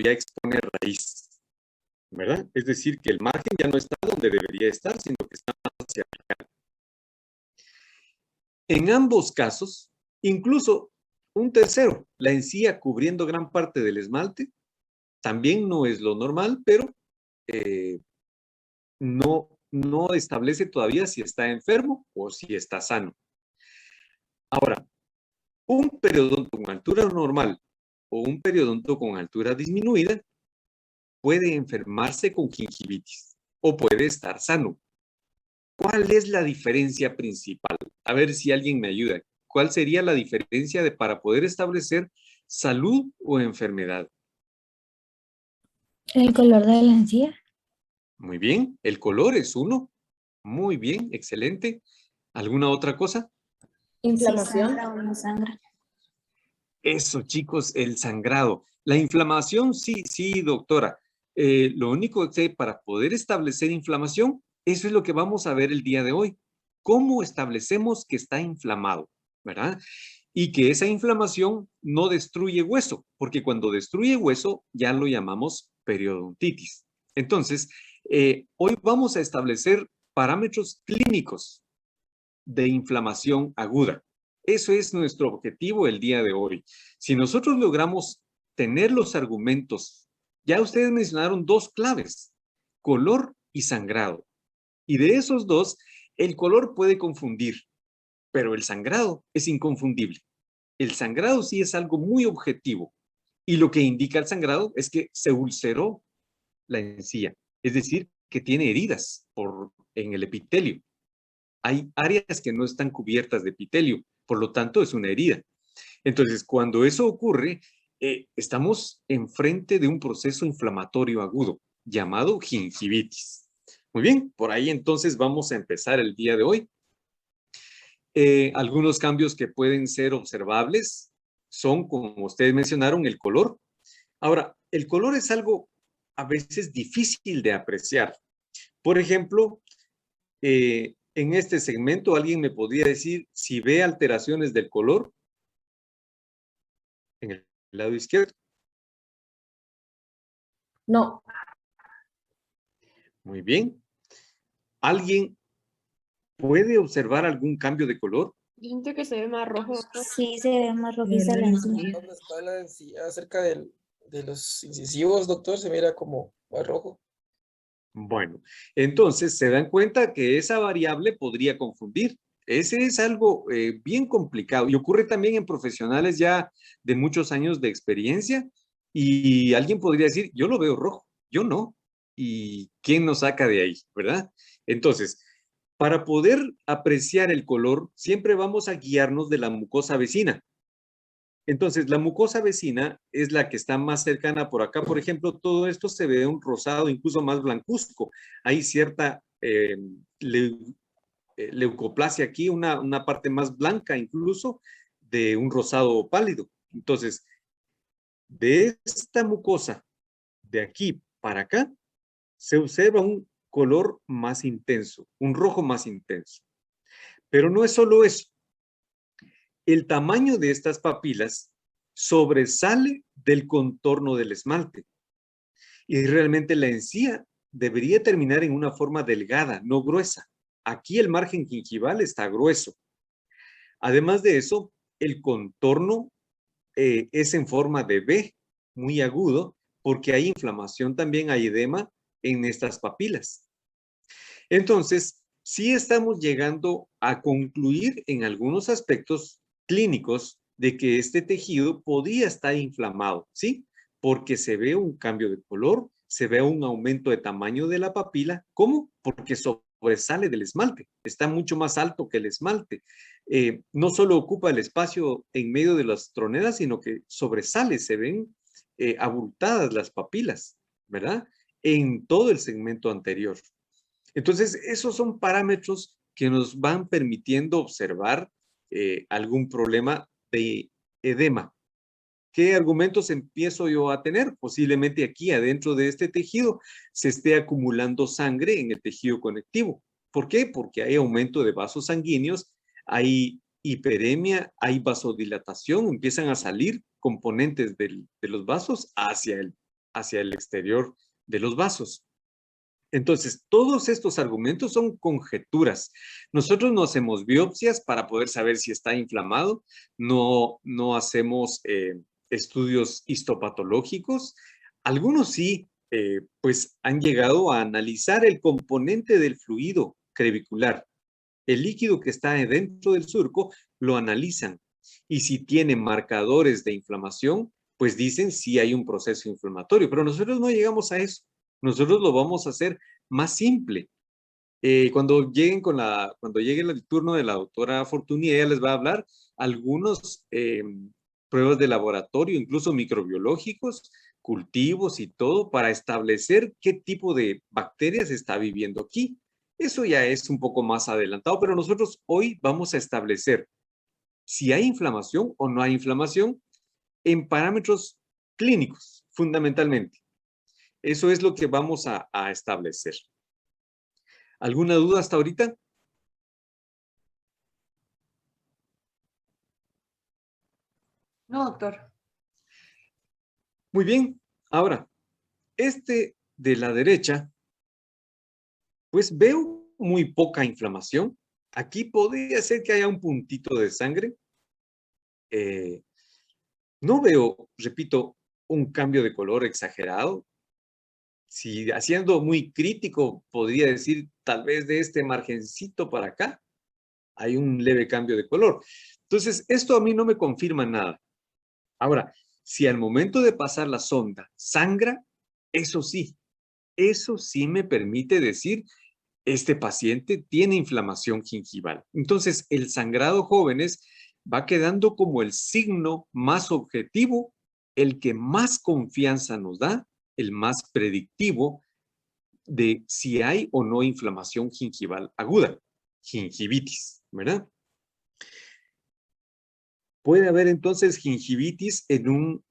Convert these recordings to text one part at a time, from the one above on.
ya expone raíz, ¿verdad? Es decir, que el margen ya no está donde debería estar, sino que está más hacia acá. En ambos casos, incluso un tercero, la encía cubriendo gran parte del esmalte, también no es lo normal, pero no establece todavía si está enfermo o si está sano. Ahora, un periodonto con altura normal o un periodonto con altura disminuida puede enfermarse con gingivitis o puede estar sano. ¿Cuál es la diferencia principal? A ver si alguien me ayuda. ¿Cuál sería la diferencia para poder establecer salud o enfermedad? El color de la encía. Muy bien, el color es uno. Muy bien, excelente. ¿Alguna otra cosa? Inflamación. Si sangra o no sangra. Eso, chicos, el sangrado. La inflamación, sí, doctora. Lo único que para poder establecer inflamación, eso es lo que vamos a ver el día de hoy. ¿Cómo establecemos que está inflamado? ¿Verdad? Y que esa inflamación no destruye hueso, porque cuando destruye hueso ya lo llamamos periodontitis. Entonces, hoy vamos a establecer parámetros clínicos de inflamación aguda. Eso es nuestro objetivo el día de hoy. Si nosotros logramos tener los argumentos, ya ustedes mencionaron dos claves, color y sangrado. Y de esos dos, el color puede confundir, pero el sangrado es inconfundible. El sangrado sí es algo muy objetivo. Y lo que indica el sangrado es que se ulceró la encía, es decir, que tiene heridas en el epitelio. Hay áreas que no están cubiertas de epitelio, por lo tanto es una herida. Entonces, cuando eso ocurre, estamos enfrente de un proceso inflamatorio agudo llamado gingivitis. Muy bien, por ahí entonces vamos a empezar el día de hoy. Algunos cambios que pueden ser observables son, como ustedes mencionaron, el color. Ahora, el color es algo a veces difícil de apreciar. Por ejemplo, en este segmento, ¿alguien me podría decir si ve alteraciones del color en el lado izquierdo? No. Muy bien. ¿Alguien puede observar algún cambio de color? Siento que se ve más rojo. Sí, se ve más rojiza la encía. ¿Dónde está la encía? Cerca de los incisivos, doctor, se mira como más rojo. Bueno, entonces se dan cuenta que esa variable podría confundir. Ese es algo bien complicado y ocurre también en profesionales ya de muchos años de experiencia y alguien podría decir, yo lo veo rojo, yo no. ¿Y quién nos saca de ahí, verdad? Entonces, para poder apreciar el color, siempre vamos a guiarnos de la mucosa vecina. Entonces, la mucosa vecina es la que está más cercana por acá. Por ejemplo, todo esto se ve un rosado incluso más blancuzco. Hay cierta leucoplasia aquí, una parte más blanca incluso de un rosado pálido. Entonces, de esta mucosa de aquí para acá, se observa un color más intenso, un rojo más intenso. Pero no es solo eso. El tamaño de estas papilas sobresale del contorno del esmalte. Y realmente la encía debería terminar en una forma delgada, no gruesa. Aquí el margen gingival está grueso. Además de eso, el contorno es en forma de V, muy agudo, porque hay inflamación también, hay edema en estas papilas. Entonces, sí estamos llegando a concluir en algunos aspectos clínicos de que este tejido podría estar inflamado, ¿sí? Porque se ve un cambio de color, se ve un aumento de tamaño de la papila. ¿Cómo? Porque sobresale del esmalte, está mucho más alto que el esmalte. No solo ocupa el espacio en medio de las troneras, sino que sobresale, se ven abultadas las papilas, ¿verdad? En todo el segmento anterior. Entonces, esos son parámetros que nos van permitiendo observar algún problema de edema. ¿Qué argumentos empiezo yo a tener? Posiblemente aquí adentro de este tejido se esté acumulando sangre en el tejido conectivo. ¿Por qué? Porque hay aumento de vasos sanguíneos, hay hiperemia, hay vasodilatación, empiezan a salir componentes de los vasos hacia hacia el exterior de los vasos. Entonces, todos estos argumentos son conjeturas. Nosotros no hacemos biopsias para poder saber si está inflamado, no hacemos estudios histopatológicos. Algunos sí, pues han llegado a analizar el componente del fluido crevicular. El líquido que está dentro del surco lo analizan. Y si tiene marcadores de inflamación, pues dicen si hay un proceso inflamatorio. Pero nosotros no llegamos a eso. Nosotros lo vamos a hacer más simple. Cuando llegue el turno de la doctora Fortuny, ella les va a hablar algunas pruebas de laboratorio, incluso microbiológicos, cultivos y todo, para establecer qué tipo de bacterias está viviendo aquí. Eso ya es un poco más adelantado, pero nosotros hoy vamos a establecer si hay inflamación o no hay inflamación en parámetros clínicos, fundamentalmente. Eso es lo que vamos a establecer. ¿Alguna duda hasta ahorita? No, doctor. Muy bien. Ahora, este de la derecha, pues veo muy poca inflamación. Aquí podría ser que haya un puntito de sangre. No veo, repito, un cambio de color exagerado. Si haciendo muy crítico, podría decir tal vez de este margencito para acá, hay un leve cambio de color. Entonces, esto a mí no me confirma nada. Ahora, si al momento de pasar la sonda sangra, eso sí me permite decir, este paciente tiene inflamación gingival. Entonces, el sangrado, jóvenes, va quedando como el signo más objetivo, el que más confianza nos da, el más predictivo de si hay o no inflamación gingival aguda, gingivitis, ¿verdad? Puede haber entonces gingivitis en un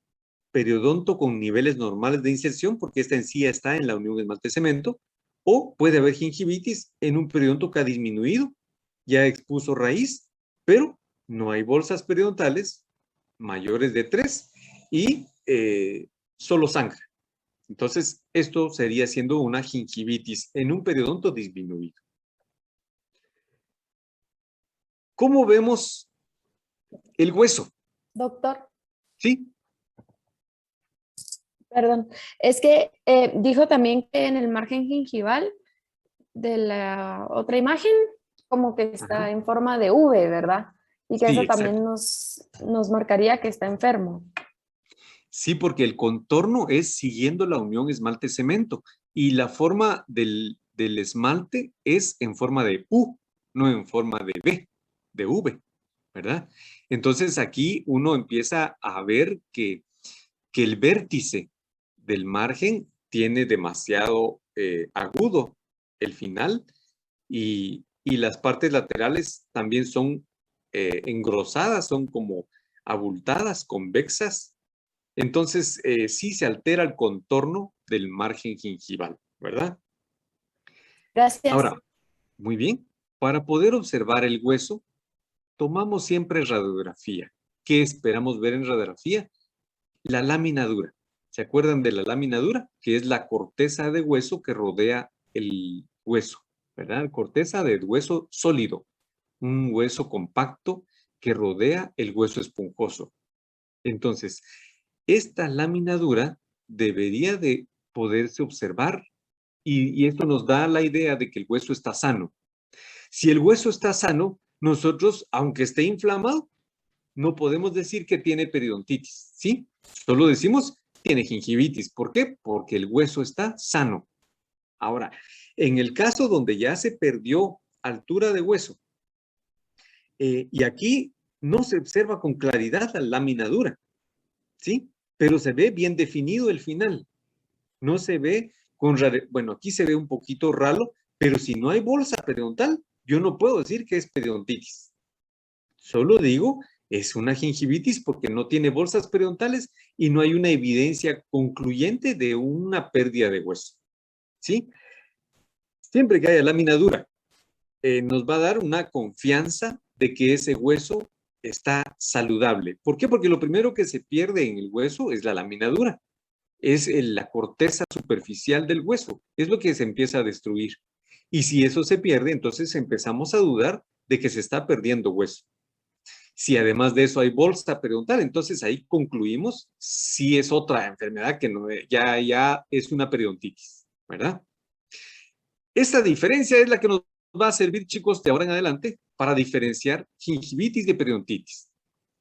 periodonto con niveles normales de inserción, porque esta encía está en la unión esmalte-cemento, o puede haber gingivitis en un periodonto que ha disminuido, ya expuso raíz, pero no hay bolsas periodontales mayores de 3 y solo sangra. Entonces, esto sería siendo una gingivitis en un periodonto disminuido. ¿Cómo vemos el hueso? Doctor, ¿Sí? perdón. Es que dijo también que en el margen gingival de la otra imagen, como que está Ajá. en forma de V, ¿verdad? Y que Sí, eso exacto. también nos marcaría que está enfermo. Sí, porque el contorno es siguiendo la unión esmalte-cemento y la forma del esmalte es en forma de U, no en forma de V, de V, ¿verdad? Entonces aquí uno empieza a ver que el vértice del margen tiene demasiado agudo el final y las partes laterales también son engrosadas, son como abultadas, convexas. Entonces, sí se altera el contorno del margen gingival, ¿verdad? Gracias. Ahora, muy bien. Para poder observar el hueso, tomamos siempre radiografía. ¿Qué esperamos ver en radiografía? La lámina dura. ¿Se acuerdan de la lámina dura? Que es la corteza de hueso que rodea el hueso, ¿verdad? Corteza de hueso sólido. Un hueso compacto que rodea el hueso esponjoso. Entonces, esta lámina dura debería de poderse observar y esto nos da la idea de que el hueso está sano. Si el hueso está sano, nosotros, aunque esté inflamado, no podemos decir que tiene periodontitis, ¿sí? Solo decimos tiene gingivitis. ¿Por qué? Porque el hueso está sano. Ahora, en el caso donde ya se perdió altura de hueso, y aquí no se observa con claridad la lámina dura, ¿sí? Pero se ve bien definido el final. No se ve con bueno, aquí se ve un poquito ralo, pero si no hay bolsa periodontal, yo no puedo decir que es periodontitis. Solo digo, es una gingivitis porque no tiene bolsas periodontales y no hay una evidencia concluyente de una pérdida de hueso. ¿Sí? Siempre que haya lámina dura, nos va a dar una confianza de que ese hueso está saludable. ¿Por qué? Porque lo primero que se pierde en el hueso es la lámina dura. es la corteza superficial del hueso, es lo que se empieza a destruir. Y si eso se pierde, entonces empezamos a dudar de que se está perdiendo hueso. Si además de eso hay bolsa periodontal, entonces ahí concluimos si es otra enfermedad que no, ya es una periodontitis, ¿verdad? Esta diferencia es la que nos va a servir, chicos, de ahora en adelante para diferenciar gingivitis de periodontitis.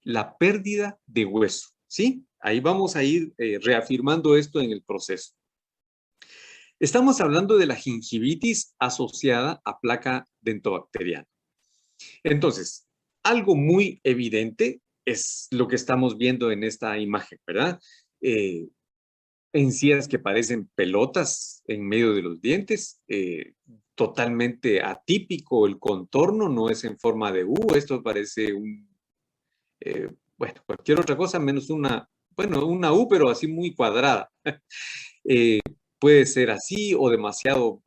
La pérdida de hueso, ¿sí? Ahí vamos a ir reafirmando esto en el proceso. Estamos hablando de la gingivitis asociada a placa dentobacteriana. Entonces, algo muy evidente es lo que estamos viendo en esta imagen, ¿verdad? Encías que parecen pelotas en medio de los dientes, totalmente atípico el contorno, no es en forma de U, esto parece bueno, cualquier otra cosa menos una U, pero así muy cuadrada. Puede ser así o demasiado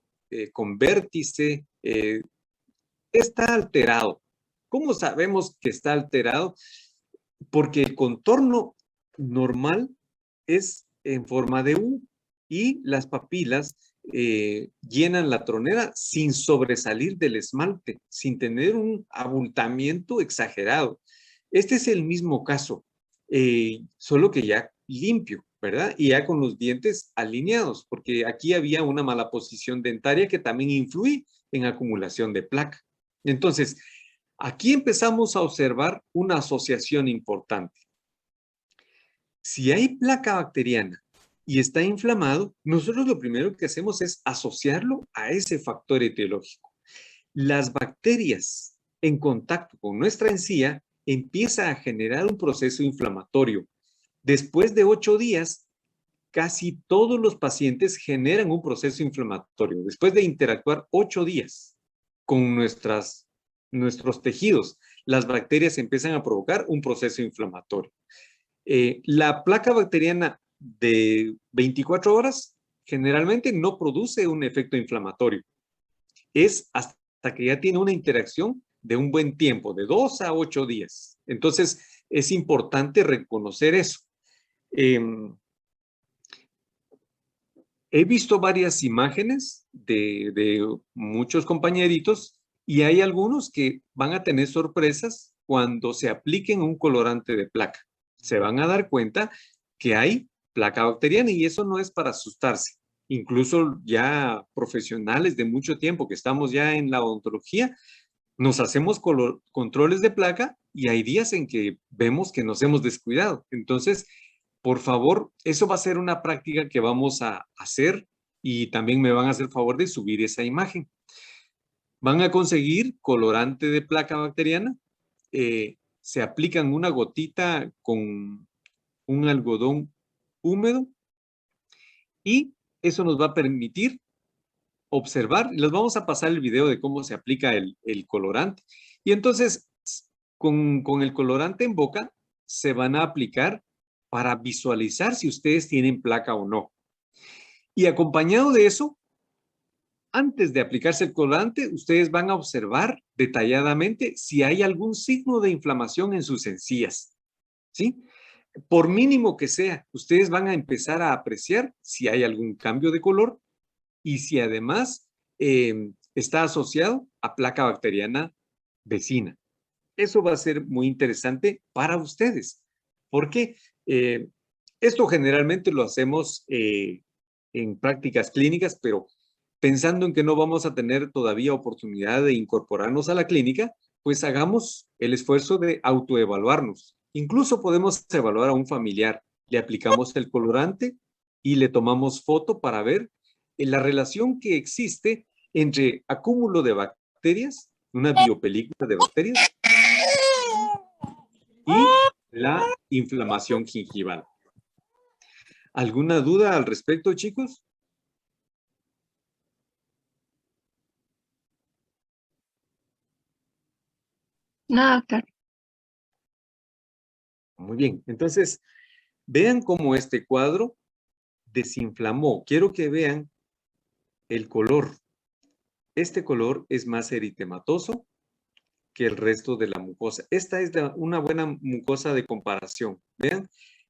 con vértice, está alterado. ¿Cómo sabemos que está alterado? Porque el contorno normal es en forma de U y las papilas llenan la tronera sin sobresalir del esmalte, sin tener un abultamiento exagerado. Este es el mismo caso, solo que ya limpio, ¿verdad? Y ya con los dientes alineados, porque aquí había una mala posición dentaria que también influye en acumulación de placa. Entonces, aquí empezamos a observar una asociación importante. Si hay placa bacteriana y está inflamado, nosotros lo primero que hacemos es asociarlo a ese factor etiológico. Las bacterias en contacto con nuestra encía empiezan a generar un proceso inflamatorio. Después de 8 días, casi todos los pacientes generan un proceso inflamatorio. Después de interactuar 8 días con nuestros tejidos, las bacterias empiezan a provocar un proceso inflamatorio. La placa bacteriana de 24 horas generalmente no produce un efecto inflamatorio. Es hasta que ya tiene una interacción de un buen tiempo, de 2 a 8 días. Entonces, es importante reconocer eso. He visto varias imágenes de muchos compañeritos y hay algunos que van a tener sorpresas cuando se apliquen un colorante de placa. Se van a dar cuenta que hay placa bacteriana y eso no es para asustarse. Incluso ya profesionales de mucho tiempo que estamos ya en la odontología, nos hacemos controles de placa y hay días en que vemos que nos hemos descuidado. Entonces, por favor, eso va a ser una práctica que vamos a hacer y también me van a hacer favor de subir esa imagen. Van a conseguir colorante de placa bacteriana. Se aplican una gotita con un algodón húmedo y eso nos va a permitir observar. Les vamos a pasar el video de cómo se aplica el colorante. Y entonces, con el colorante en boca, se van a aplicar para visualizar si ustedes tienen placa o no. Y acompañado de eso, antes de aplicarse el colorante, ustedes van a observar detalladamente si hay algún signo de inflamación en sus encías, ¿sí? Por mínimo que sea, ustedes van a empezar a apreciar si hay algún cambio de color y si además está asociado a placa bacteriana vecina. Eso va a ser muy interesante para ustedes, porque esto generalmente lo hacemos en prácticas clínicas, pero pensando en que no vamos a tener todavía oportunidad de incorporarnos a la clínica, pues hagamos el esfuerzo de autoevaluarnos. Incluso podemos evaluar a un familiar. Le aplicamos el colorante y le tomamos foto para ver la relación que existe entre acúmulo de bacterias, una biopelícula de bacterias, y la inflamación gingival. ¿Alguna duda al respecto, chicos? No, doctor. Muy bien, entonces vean cómo este cuadro desinflamó. Quiero que vean el color. Este color es más eritematoso que el resto de la mucosa. Esta es una buena mucosa de comparación. Vean,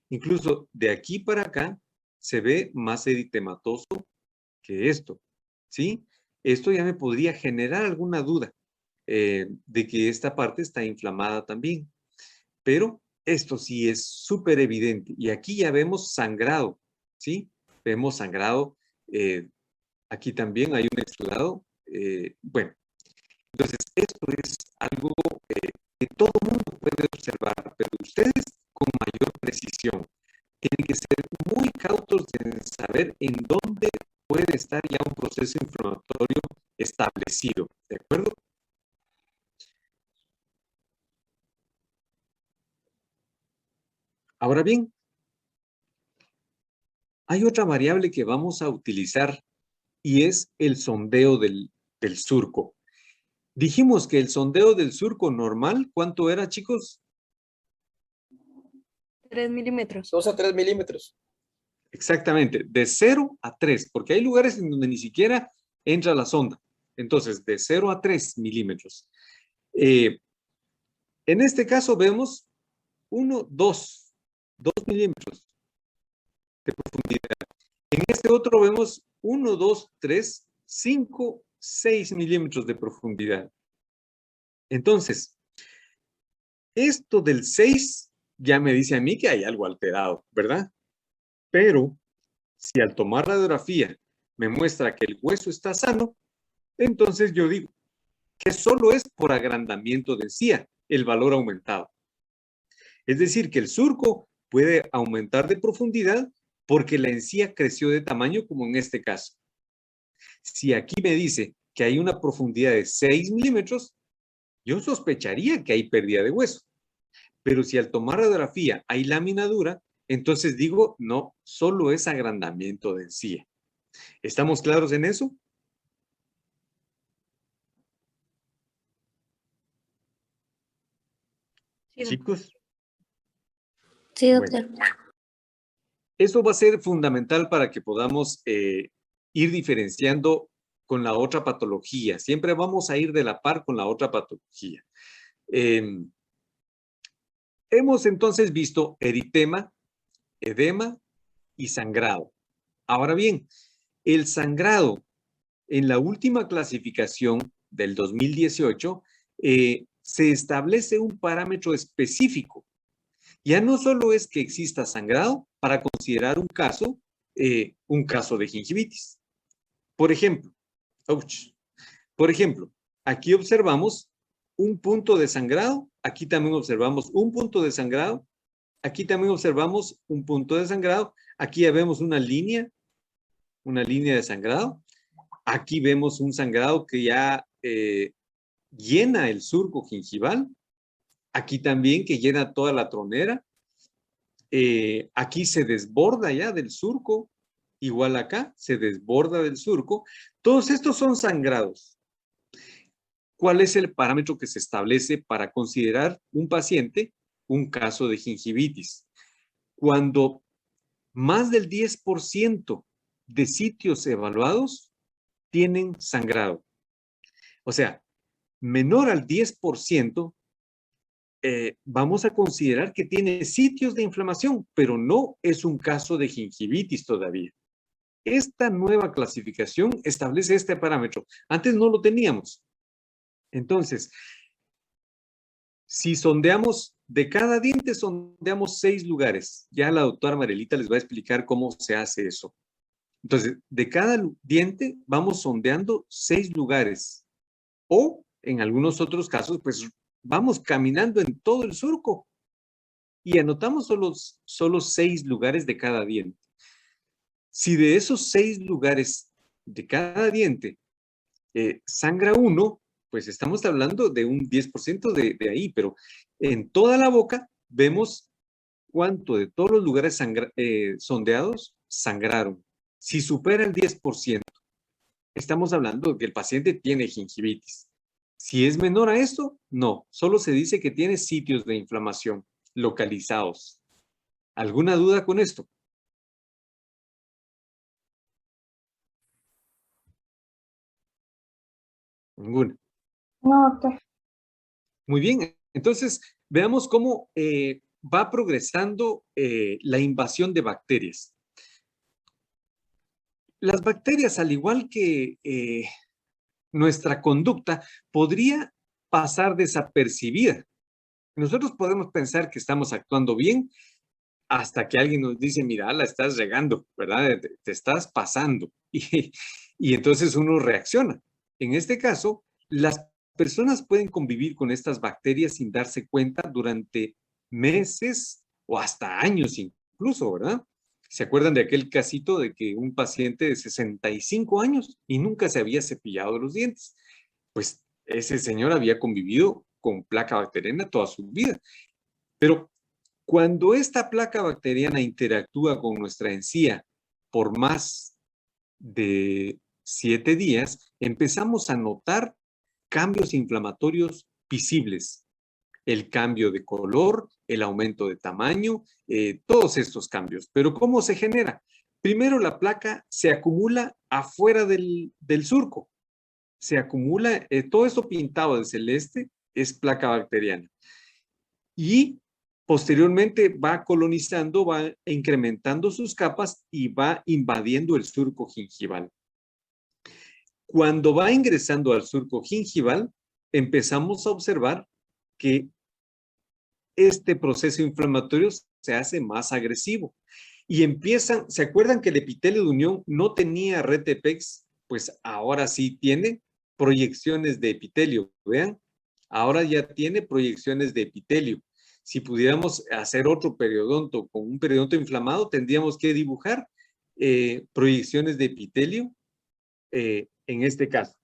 incluso de aquí para acá se ve más eritematoso que esto, ¿sí? Esto ya me podría generar alguna duda de que esta parte está inflamada también. Pero esto sí es súper evidente. Y aquí ya vemos sangrado, ¿sí? Vemos sangrado. Aquí también hay un exudado. Bueno, entonces esto es algo que todo mundo puede observar, pero ustedes con mayor precisión. Tienen que ser muy cautos en saber en dónde puede estar ya un proceso inflamatorio establecido, ¿de acuerdo? Ahora bien, hay otra variable que vamos a utilizar y es el sondeo del surco. Dijimos que el sondeo del surco normal, ¿cuánto era, chicos? 3 milímetros. 2 a 3 milímetros. Exactamente, de 0 a 3, porque hay lugares en donde ni siquiera entra la sonda. Entonces, de 0 a 3 milímetros. En este caso vemos 2 milímetros de profundidad. En este otro vemos 1, 2, 3, 5, 6 milímetros de profundidad. Entonces, esto del 6 ya me dice a mí que hay algo alterado, ¿verdad? Pero si al tomar radiografía me muestra que el hueso está sano, entonces yo digo que solo es por agrandamiento de encía el valor aumentado. Es decir, que el surco puede aumentar de profundidad porque la encía creció de tamaño, como en este caso. Si aquí me dice que hay una profundidad de 6 milímetros, yo sospecharía que hay pérdida de hueso. Pero si al tomar radiografía hay lámina dura, entonces digo, no, solo es agrandamiento de encía. ¿Estamos claros en eso? Sí, Chicos. Sí, Bueno, doctor. eso va a ser fundamental para que podamos ir diferenciando con la otra patología. Siempre vamos a ir de la par con la otra patología. Hemos entonces visto eritema, edema y sangrado. Ahora bien, el sangrado en la última clasificación del 2018 se establece un parámetro específico. Ya no solo es que exista sangrado para considerar un caso de gingivitis. Por ejemplo, aquí observamos un punto de sangrado, aquí también observamos un punto de sangrado, aquí también observamos un punto de sangrado, aquí ya vemos una línea de sangrado, aquí vemos un sangrado que ya llena el surco gingival, aquí también que llena toda la tronera, aquí se desborda ya del surco, igual acá se desborda del surco. Todos estos son sangrados. ¿Cuál es el parámetro que se establece para considerar un paciente un caso de gingivitis? Cuando más del 10% de sitios evaluados tienen sangrado. O sea, menor al 10%, vamos a considerar que tiene sitios de inflamación, pero no es un caso de gingivitis todavía. Esta nueva clasificación establece este parámetro. Antes no lo teníamos. Entonces, si sondeamos, de cada diente sondeamos 6 lugares. Ya la doctora Marielita les va a explicar cómo se hace eso. Entonces, de cada diente vamos sondeando 6 lugares. O, en algunos otros casos, pues vamos caminando en todo el surco y anotamos solo 6 lugares de cada diente. Si de esos 6 lugares de cada diente sangra uno, pues estamos hablando de un 10% de ahí, pero en toda la boca vemos cuánto de todos los lugares sondeados sangraron. Si supera el 10%, estamos hablando de que el paciente tiene gingivitis. Si es menor a esto, no. Solo se dice que tiene sitios de inflamación localizados. ¿Alguna duda con esto? Ninguna. No, doctor. Muy bien. Entonces, veamos cómo va progresando la invasión de bacterias. las bacterias, al igual que nuestra conducta, podría pasar desapercibida. Nosotros podemos pensar que estamos actuando bien hasta que alguien nos dice, mira, la estás regando, ¿verdad? Te estás pasando. Y entonces uno reacciona. En este caso, las personas pueden convivir con estas bacterias sin darse cuenta durante meses o hasta años incluso, ¿verdad? ¿Se acuerdan de aquel casito de que un paciente de 65 años y nunca se había cepillado los dientes? Pues ese señor había convivido con placa bacteriana toda su vida. Pero cuando esta placa bacteriana interactúa con nuestra encía por más de 7 días, empezamos a notar cambios inflamatorios visibles. El cambio de color, el aumento de tamaño, todos estos cambios. Pero ¿cómo se genera? Primero la placa se acumula afuera del surco. Se acumula, todo esto pintado de celeste es placa bacteriana. Y posteriormente va colonizando, va incrementando sus capas y va invadiendo el surco gingival. Cuando va ingresando al surco gingival, empezamos a observar que este proceso inflamatorio se hace más agresivo. Y empiezan, ¿se acuerdan que el epitelio de unión no tenía red de PEX? Pues ahora sí tiene proyecciones de epitelio, vean. Ahora ya tiene proyecciones de epitelio. Si pudiéramos hacer otro periodonto con un periodonto inflamado, tendríamos que dibujar proyecciones de epitelio en este caso.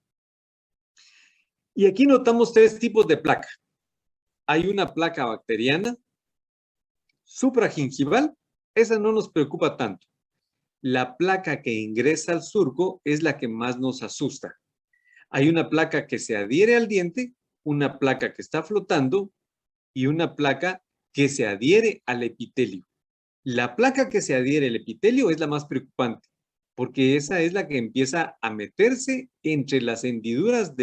Y aquí notamos 3 tipos de placa. Hay una placa bacteriana supragingival, esa no nos preocupa tanto. La placa que ingresa al surco es la que más nos asusta. Hay una placa que se adhiere al diente, una placa que está flotando y una placa que se adhiere al epitelio. La placa que se adhiere al epitelio es la más preocupante, porque esa es la que empieza a meterse entre las hendiduras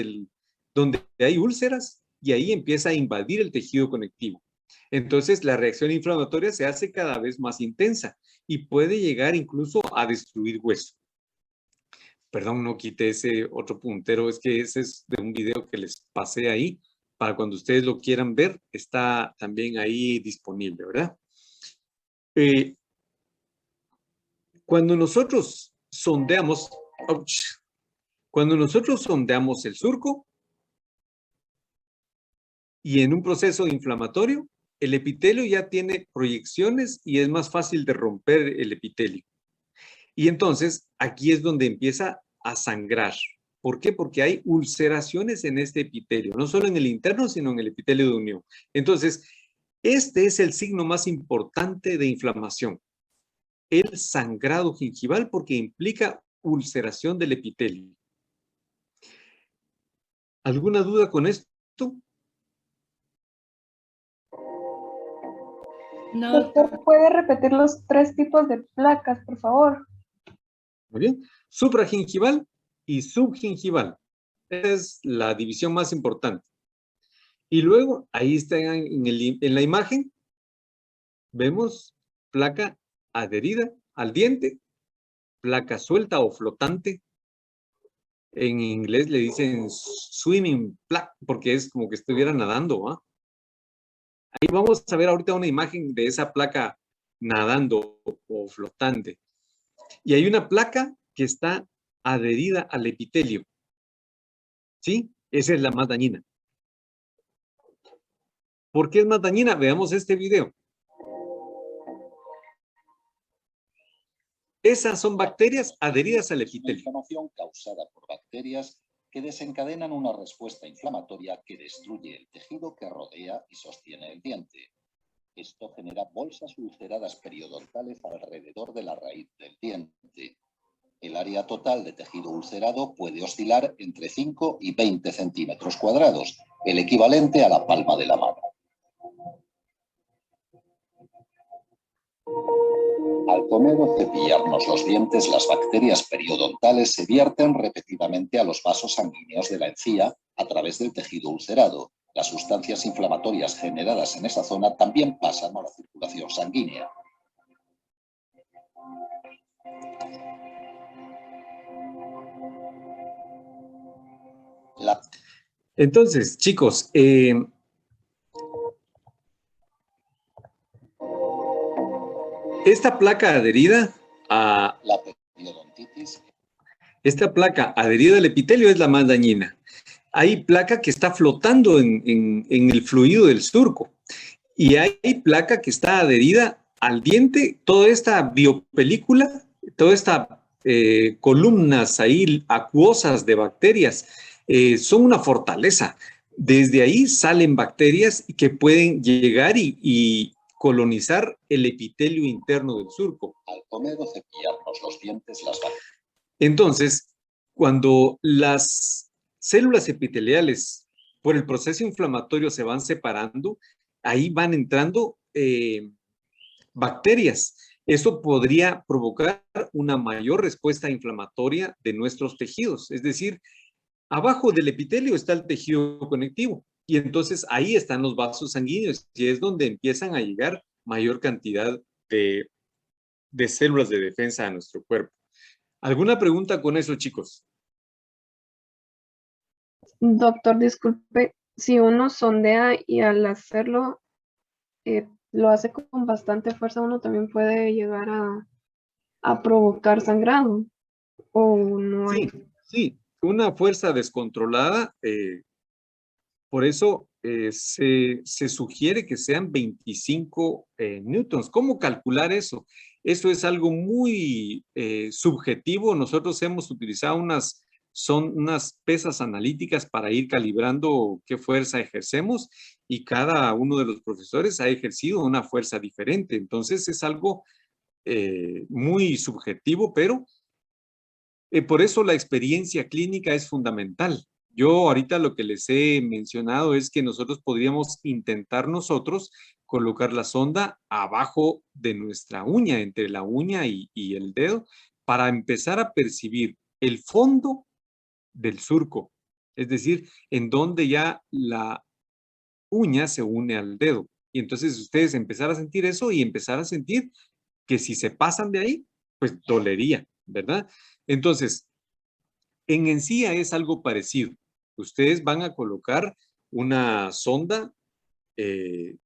donde hay úlceras y ahí empieza a invadir el tejido conectivo. Entonces, la reacción inflamatoria se hace cada vez más intensa y puede llegar incluso a destruir hueso. Perdón, no quité ese otro puntero, es que ese es de un video que les pasé ahí. Para cuando ustedes lo quieran ver, está también ahí disponible, ¿verdad? Cuando nosotros sondeamos, el surco y en un proceso inflamatorio, el epitelio ya tiene proyecciones y es más fácil de romper el epitelio. Y entonces aquí es donde empieza a sangrar. ¿Por qué? Porque hay ulceraciones en este epitelio, no solo en el interno, sino en el epitelio de unión. Entonces, este es el signo más importante de inflamación, el sangrado gingival, porque implica ulceración del epitelio. ¿Alguna duda con esto? No, Doctor, ¿puede repetir los 3 tipos de placas, por favor? Muy bien. Supragingival y subgingival. Es la división más importante. Y luego, ahí está en la imagen, vemos placa adherida al diente, placa suelta o flotante. En inglés le dicen swimming plaque, porque es como que estuviera nadando, ¿ah? Ahí vamos a ver ahorita una imagen de esa placa nadando o flotante. Y hay una placa que está adherida al epitelio. ¿Sí? Esa es la más dañina. ¿Por qué es más dañina? Veamos este video. Esas son bacterias adheridas al epitelio. Inflamación causada por bacterias que desencadenan una respuesta inflamatoria que destruye el tejido que rodea y sostiene el diente. Esto genera bolsas ulceradas periodontales alrededor de la raíz del diente. El área total de tejido ulcerado puede oscilar entre 5 y 20 centímetros cuadrados, el equivalente a la palma de la mano. Al comer o cepillarnos los dientes, las bacterias periodontales se vierten repetidamente a los vasos sanguíneos de la encía a través del tejido ulcerado. Las sustancias inflamatorias generadas en esa zona también pasan a la circulación sanguínea. La, Entonces, chicos, esta placa adherida a la periodontitis esta placa adherida al epitelio es la más dañina. Hay placa que está flotando en el fluido del surco y hay placa que está adherida al diente. Toda esta biopelícula, toda esta columnas ahí acuosas de bacterias son una fortaleza. Desde ahí salen bacterias que pueden llegar y colonizar el epitelio interno del surco. al comer o cepillarnos los dientes, las bacterias Entonces, cuando las células epiteliales por el proceso inflamatorio se van separando, ahí van entrando bacterias. Eso podría provocar una mayor respuesta inflamatoria de nuestros tejidos. Es decir, abajo del epitelio está el tejido conectivo y entonces ahí están los vasos sanguíneos y es donde empiezan a llegar mayor cantidad de células de defensa a nuestro cuerpo. ¿Alguna pregunta con eso, chicos? Doctor, disculpe, si uno sondea y al hacerlo lo hace con bastante fuerza, uno también puede llegar a provocar sangrado o no hay. Sí, sí, una fuerza descontrolada, por eso se sugiere que sean 25 newtons. ¿Cómo calcular eso? Eso es algo muy subjetivo. Nosotros hemos utilizado son unas pesas analíticas para ir calibrando qué fuerza ejercemos y cada uno de los profesores ha ejercido una fuerza diferente. Entonces es algo muy subjetivo, pero por eso la experiencia clínica es fundamental. Yo ahorita lo que les he mencionado es que nosotros podríamos intentar nosotros colocar la sonda abajo de nuestra uña, entre la uña y el dedo, para empezar a percibir el fondo del surco. Es decir, en donde ya la uña se une al dedo. Y entonces ustedes empezar a sentir eso y empezar a sentir que si se pasan de ahí, pues dolería, ¿verdad? Entonces, en encía es algo parecido. Ustedes van a colocar una sonda